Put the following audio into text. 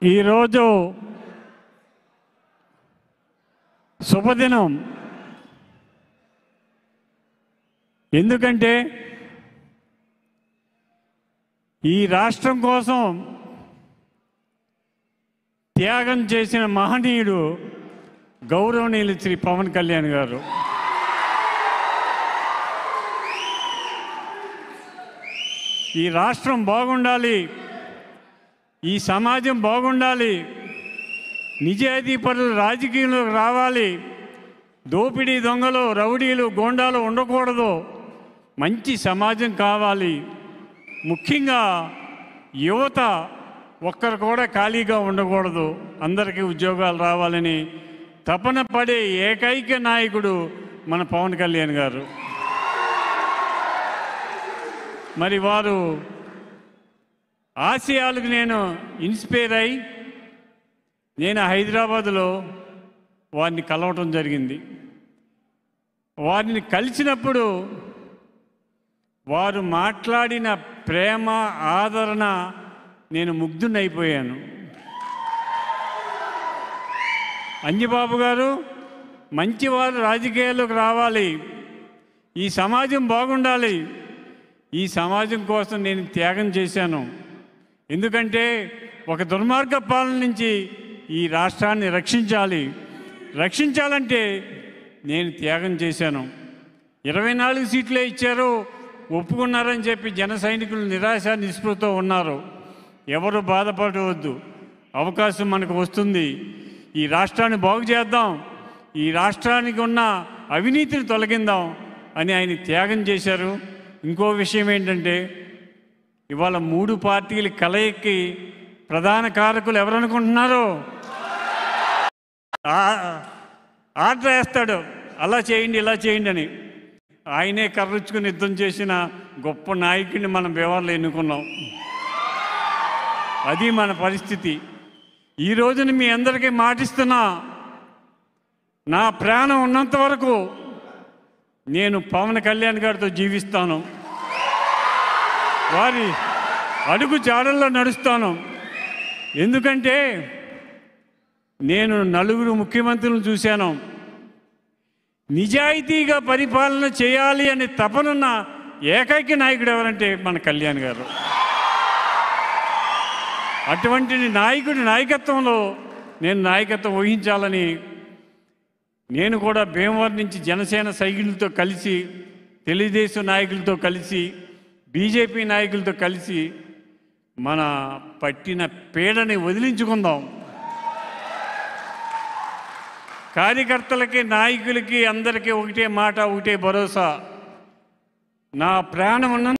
ఈరోజు శుభదినం. ఎందుకంటే ఈ రాష్ట్రం కోసం త్యాగం చేసిన మహనీయుడు గౌరవనీయులు శ్రీ పవన్ కళ్యాణ్ గారు. ఈ రాష్ట్రం బాగుండాలి, ఈ సమాజం బాగుండాలి, నిజాయితీ పరులు రాజకీయంలోకి రావాలి, దోపిడీ దొంగలు రౌడీలు గోండాలు ఉండకూడదు, మంచి సమాజం కావాలి, ముఖ్యంగా యువత ఒక్కరు కూడా ఖాళీగా ఉండకూడదు, అందరికీ ఉద్యోగాలు రావాలని తపన పడే ఏకైక నాయకుడు మన పవన్ కళ్యాణ్ గారు. మరి వారు ఆశయాలకు నేను ఇన్స్పైర్ అయి నేను హైదరాబాదులో వారిని కలవటం జరిగింది. వారిని కలిసినప్పుడు వారు మాట్లాడిన ప్రేమ ఆదరణ నేను ముగ్ధునైపోయాను. అంజిబాబు గారు మంచివారు రాజకీయాల్లోకి రావాలి, ఈ సమాజం బాగుండాలి, ఈ సమాజం కోసం నేను త్యాగం చేశాను. ఎందుకంటే ఒక దుర్మార్గ పాలన నుంచి ఈ రాష్ట్రాన్ని రక్షించాలంటే నేను త్యాగం చేశాను. 24 సీట్లే ఇచ్చారు, ఒప్పుకున్నారని చెప్పి జన సైనికులు నిరాశ నిస్పృహతో ఉన్నారు. ఎవరు బాధపడవద్దు, అవకాశం మనకు వస్తుంది. ఈ రాష్ట్రాన్ని బాగు చేద్దాం, ఈ రాష్ట్రానికి ఉన్న అవినీతిని తొలగిందాం అని ఆయన త్యాగం చేశారు. ఇంకో విషయం ఏంటంటే ఇవాళ 3 పార్టీల కలయికి ప్రధాన కారకులు ఎవరనుకుంటున్నారు? ఆర్డర్ వేస్తాడు, అలా చేయండి ఇలా చేయండి అని. ఆయనే కర్రుచ్చుకుని యుద్ధం చేసిన గొప్ప నాయకుడిని మనం బీహార్లో ఎన్నుకున్నాం. అది మన పరిస్థితి. ఈ రోజున మీ అందరికీ మాటిస్తున్నా, నా ప్రాణం ఉన్నంత వరకు నేను పవన్ కళ్యాణ్ గారితో జీవిస్తాను, వారి అడుగు జాడల్లో నడుస్తాను. ఎందుకంటే నేను 4 ముఖ్యమంత్రులను చూశాను. నిజాయితీగా పరిపాలన చేయాలి అనే తపనున్న ఏకైక నాయకుడు ఎవరంటే మన కళ్యాణ్ గారు. అటువంటి నాయకుడి నాయకత్వంలో నేను నాయకత్వం వహించాలని నేను కూడా భీమవరం నుంచి జనసేన సైకిళ్ళతో కలిసి, తెలుగుదేశం నాయకులతో కలిసి, బీజేపీ నాయకులతో కలిసి మన పట్టిన పీడని వదిలించుకుందాం. కార్యకర్తలకి, నాయకులకి, అందరికీ ఒకటే మాట, ఒకటే భరోసా, నా ప్రాణం ఉన్న